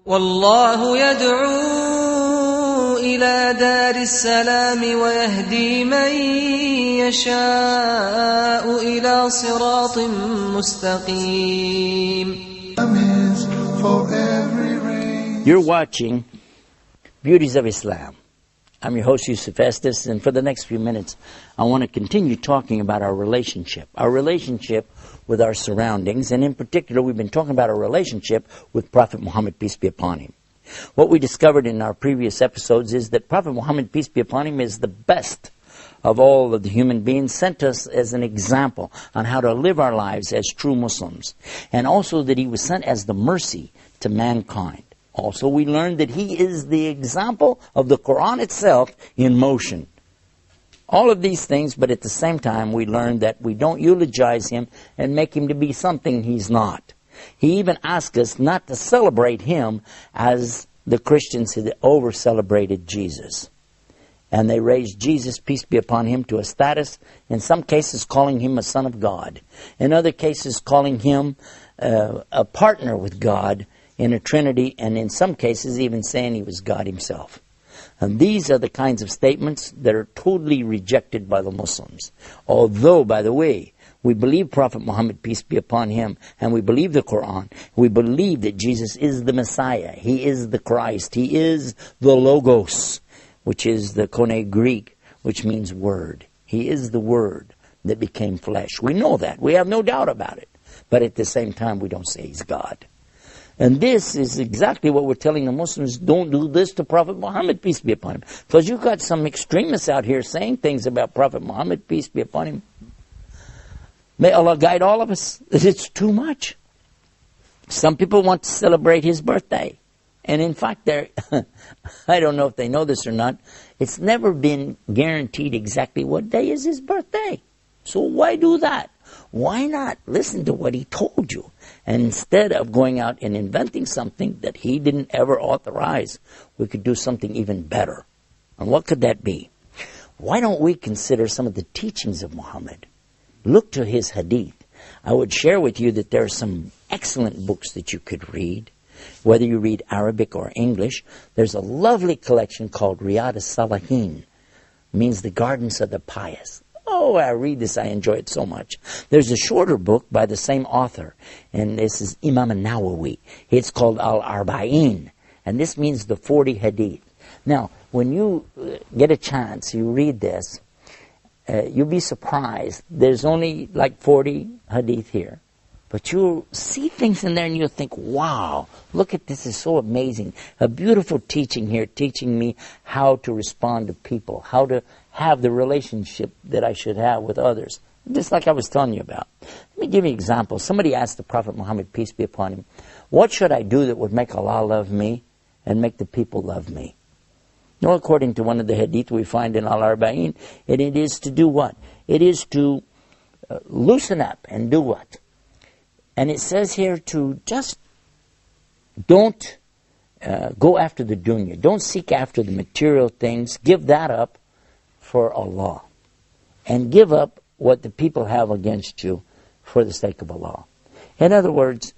والله يدعو إلى دار السلام ويهدي من يشاء إلى صراط مستقيم. You're watching Beauties of Islam. I'm your host, Yusuf Estes, and for the next few minutes, I want to continue talking about our relationship with our surroundings, and in particular, we've been talking about our relationship with Prophet Muhammad, peace be upon him. What we discovered in our previous episodes is that Prophet Muhammad, peace be upon him, is the best of all of the human beings, sent us as an example on how to live our lives as true Muslims, and also that he was sent as the mercy to mankind. Also, we learned that he is the example of the Quran itself in motion. All of these things, but at the same time, we learned that we don't eulogize him and make him to be something he's not. He even asked us not to celebrate him as the Christians had over-celebrated Jesus. And they raised Jesus, peace be upon him, to a status, in some cases calling him a son of God. In other cases calling him a partner with God in a Trinity, and in some cases even saying he was God himself. And these are the kinds of statements that are totally rejected by the Muslims. Although, by the way, we believe Prophet Muhammad, peace be upon him, and we believe the Quran. We believe that Jesus is the Messiah. He is the Christ. He is the Logos, which is the Koine Greek, which means word. He is the Word that became flesh. We know that. We have no doubt about it. But at the same time, we don't say he's God. And this is exactly what we're telling the Muslims. Don't do this to Prophet Muhammad, peace be upon him. Because you've got some extremists out here saying things about Prophet Muhammad, peace be upon him. May Allah guide all of us. It's too much. Some people want to celebrate his birthday. And in fact, I don't know if they know this or not, it's never been guaranteed exactly what day is his birthday. So why do that? Why not listen to what he told you? And instead of going out and inventing something that he didn't ever authorize, we could do something even better. And what could that be? Why don't we consider some of the teachings of Muhammad? Look to his hadith. I would share with you that there are some excellent books that you could read. Whether you read Arabic or English, there's a lovely collection called Riyadh as-Salihin. Means the gardens of the pious. Oh, I read this, I enjoy it so much. There's a shorter book by the same author, and this is Imam al-Nawawi. It's called Al-Arba'in, and this means the 40 hadith. Now, when you get a chance, you read this, you'll be surprised. There's only like 40 hadith here. But you'll see things in there and you'll think, wow, look at this, is so amazing. A beautiful teaching here, teaching me how to respond to people, how to have the relationship that I should have with others. Just like I was telling you about. Let me give you an example. Somebody asked the Prophet Muhammad, peace be upon him, what should I do that would make Allah love me and make the people love me? Now, according to one of the hadith we find in Al-Arba'in, it is to do what? It is to loosen up and do what? And it says here to just don't go after the dunya. Don't seek after the material things. Give that up for Allah. And give up what the people have against you for the sake of Allah. In other words,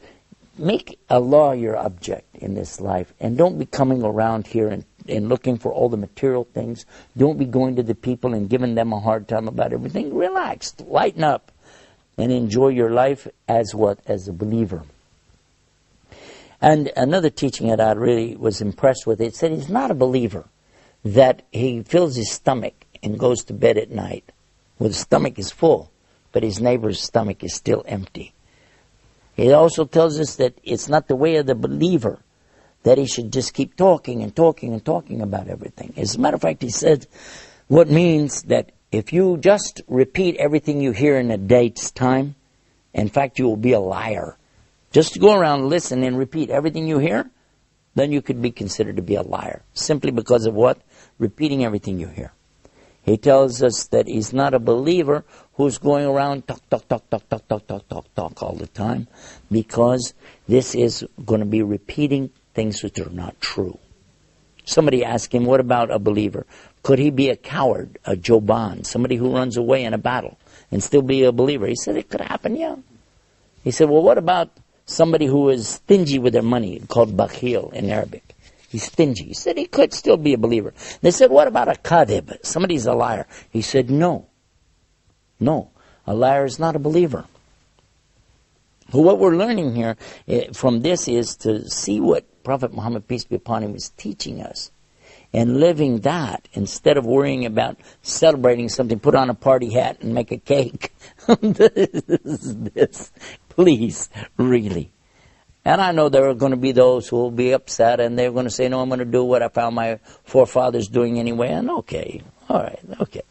make Allah your object in this life. And don't be coming around here and looking for all the material things. Don't be going to the people and giving them a hard time about everything. Relax. Lighten up. And enjoy your life as what? As a believer. And another teaching that I really was impressed with, it said he's not a believer, that he fills his stomach and goes to bed at night. Well, his stomach is full, but his neighbor's stomach is still empty. It also tells us that it's not the way of the believer, that he should just keep talking and talking and talking about everything. As a matter of fact, he said, what means that if you just repeat everything you hear in a day's time, in fact, you will be a liar. Just to go around, listen, and repeat everything you hear, then you could be considered to be a liar. Simply because of what? Repeating everything you hear. He tells us that he's not a believer who's going around talk all the time, because this is going to be repeating things which are not true. Somebody asked him, what about a believer? Could he be a coward, a joban, somebody who runs away in a battle and still be a believer? He said, it could happen, yeah. He said, well, what about somebody who is stingy with their money, called bakhil in Arabic. He's stingy. He said he could still be a believer. They said, what about a kadhib? Somebody's a liar. He said, no. No, a liar is not a believer. What we're learning here from this is to see what Prophet Muhammad, peace be upon him, is teaching us. And living that instead of worrying about celebrating something, put on a party hat and make a cake. this, please, really. And I know there are going to be those who will be upset and they're going to say, no, I'm going to do what I found my forefathers doing anyway. And okay, all right, okay.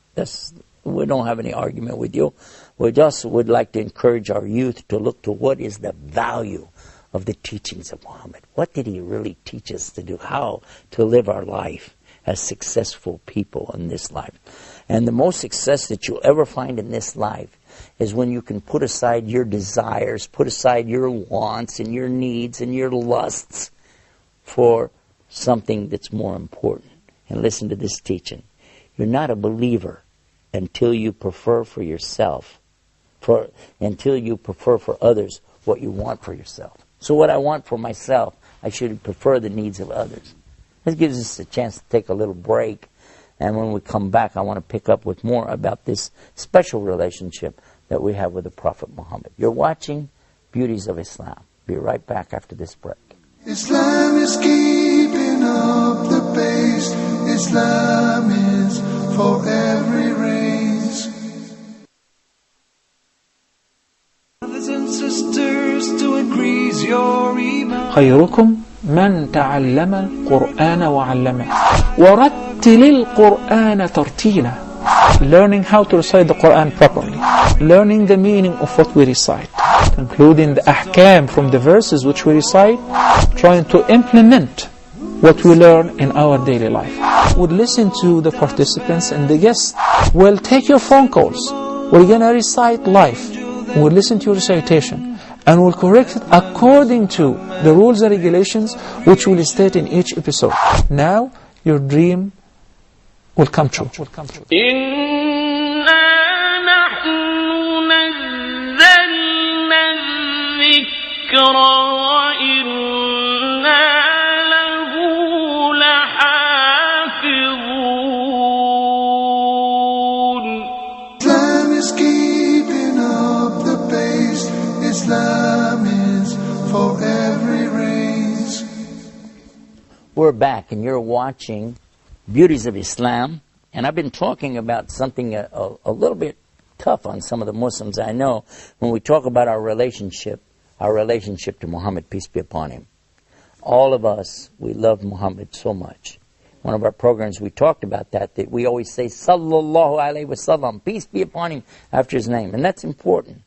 We don't have any argument with you. We just would like to encourage our youth to look to what is the value of the teachings of Muhammad. What did he really teach us to do? How to live our life as successful people in this life. And the most success that you'll ever find in this life is when you can put aside your desires, put aside your wants and your needs and your lusts for something that's more important. And listen to this teaching. You're not a believer until you prefer for yourself, until you prefer for others what you want for yourself. So what I want for myself, I should prefer the needs of others. This gives us a chance to take a little break. And when we come back, I want to pick up with more about this special relationship that we have with the Prophet Muhammad. You're watching Beauties of Islam. Be right back after this break. Islam is keeping up the pace. Islam is for every race. Brothers and sisters, to increase your iman. خيركم من تعلم القرآن وعلمه ورتل القرآن ترتيلا. Learning how to recite the Quran properly, learning the meaning of what we recite, including the ahkam from the verses which we recite, trying to implement what we learn in our daily life. Would listen to the participants and the guests. We'll take your phone calls. We're going to recite live. We'll listen to your recitation and we'll correct it according to the rules and regulations which we'll state in each episode. Now your dream will come true. Islam is keeping up the pace. Islam is for every race. We're back and you're watching Beauties of Islam, and I've been talking about something a little bit tough on some of the Muslims I know when we talk about our relationship to Muhammad, peace be upon him. All of us, we love Muhammad so much. One of our programs we talked about that we always say Sallallahu Alaihi Wasallam, peace be upon him, after his name, and that's important.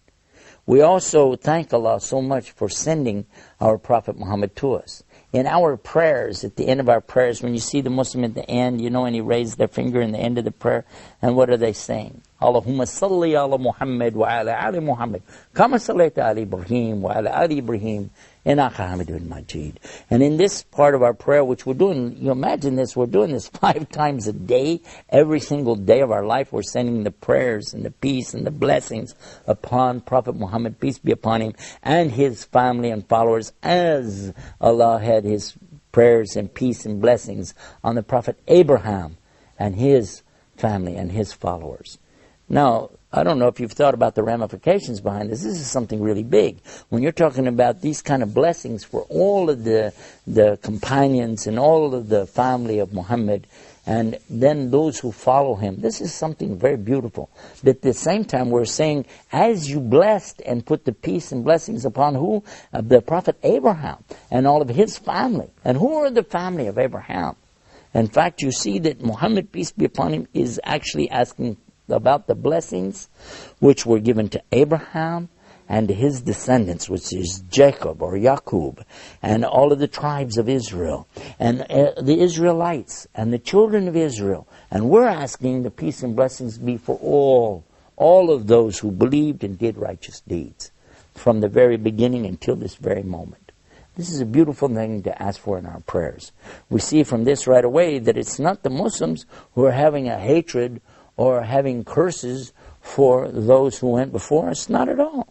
We also thank Allah so much for sending our Prophet Muhammad to us. In our prayers, at the end of our prayers, when you see the Muslim at the end, you know, and he raised their finger in the end of the prayer, and what are they saying? Allahumma salli ala Muhammad wa ala ali Muhammad, kama sallaita ala Ibrahim wa ala ali Ibrahim, innaka hamidun majid. And in this part of our prayer, which we're doing, you imagine this, we're doing this 5 times a day, every single day of our life, we're sending the prayers and the peace and the blessings upon Prophet Muhammad, peace be upon him, and his family and followers, as Allah had his prayers and peace and blessings on the Prophet Abraham and his family and his followers. Now, I don't know if you've thought about the ramifications behind this. This is something really big. When you're talking about these kind of blessings for all of the companions and all of the family of Muhammad, and then those who follow him, this is something very beautiful. But at the same time, we're saying, as you blessed and put the peace and blessings upon who? The Prophet Abraham and all of his family. And who are the family of Abraham? In fact, you see that Muhammad, peace be upon him, is actually asking about the blessings which were given to Abraham and to his descendants, which is Jacob or Yaqub, and all of the tribes of Israel, and the Israelites, and the children of Israel. And we're asking the peace and blessings be for all of those who believed and did righteous deeds, from the very beginning until this very moment. This is a beautiful thing to ask for in our prayers. We see from this right away that it's not the Muslims who are having a hatred or having curses for those who went before us. Not at all.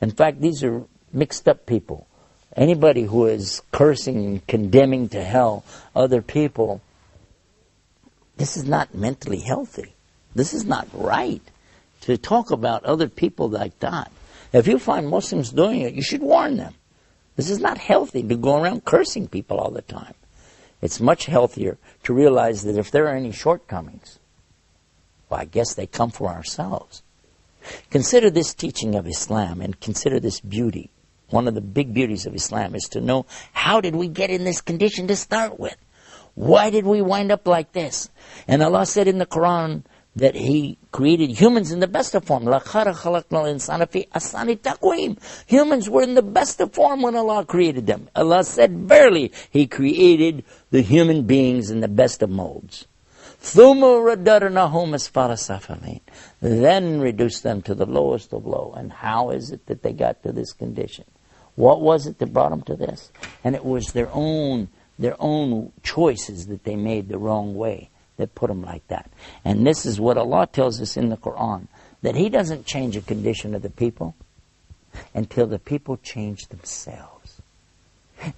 In fact, these are mixed up people. Anybody who is cursing and condemning to hell other people, this is not mentally healthy. This is not right to talk about other people like that. If you find Muslims doing it, you should warn them. This is not healthy to go around cursing people all the time. It's much healthier to realize that if there are any shortcomings, well, I guess they come from ourselves. Consider this teaching of Islam and consider this beauty. One of the big beauties of Islam is to know, how did we get in this condition to start with? Why did we wind up like this? And Allah said in the Quran that He created humans in the best of form. Humans were in the best of form when Allah created them. Allah said, verily, He created the human beings in the best of molds. Then reduced them to the lowest of low. And how is it that they got to this condition? What was it that brought them to this? And it was their own choices that they made the wrong way that put them like that. And this is what Allah tells us in the Quran, that He doesn't change a condition of the people until the people change themselves.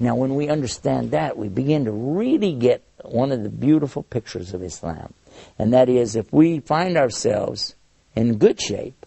Now, when we understand that, we begin to really get one of the beautiful pictures of Islam. And that is, if we find ourselves in good shape,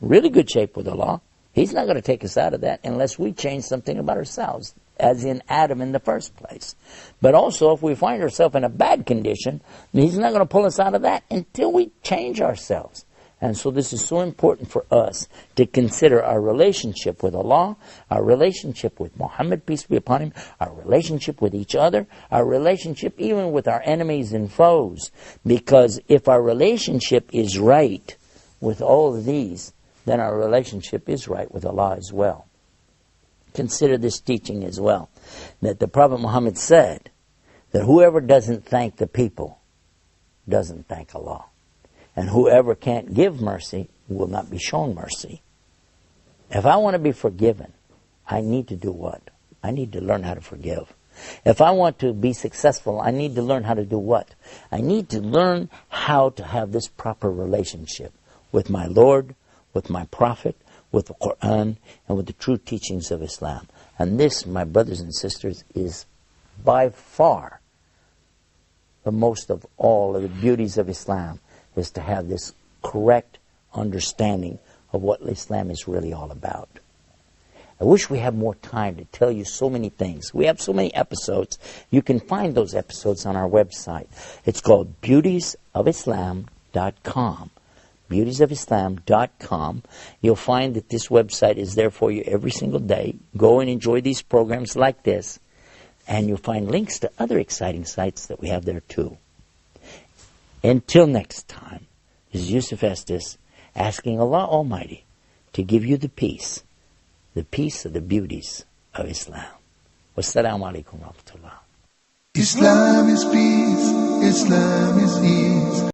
really good shape with Allah, He's not going to take us out of that unless we change something about ourselves, as in Adam in the first place. But also, if we find ourselves in a bad condition, He's not going to pull us out of that until we change ourselves. And so this is so important for us to consider our relationship with Allah, our relationship with Muhammad, peace be upon him, our relationship with each other, our relationship even with our enemies and foes. Because if our relationship is right with all of these, then our relationship is right with Allah as well. Consider this teaching as well, that the Prophet Muhammad said that whoever doesn't thank the people doesn't thank Allah. And whoever can't give mercy will not be shown mercy. If I want to be forgiven, I need to do what? I need to learn how to forgive. If I want to be successful, I need to learn how to do what? I need to learn how to have this proper relationship with my Lord, with my Prophet, with the Quran, and with the true teachings of Islam. And this, my brothers and sisters, is by far the most of all of the beauties of Islam, is to have this correct understanding of what Islam is really all about. I wish we had more time to tell you so many things. We have so many episodes. You can find those episodes on our website. It's called beautiesofislam.com. beautiesofislam.com. You'll find that this website is there for you every single day. Go and enjoy these programs like this, and you'll find links to other exciting sites that we have there too. Until next time, this is Yusuf Estes asking Allah Almighty to give you the peace of the beauties of Islam. Wassalamu alaikum wa rahmatullah. Islam is peace, Islam is ease.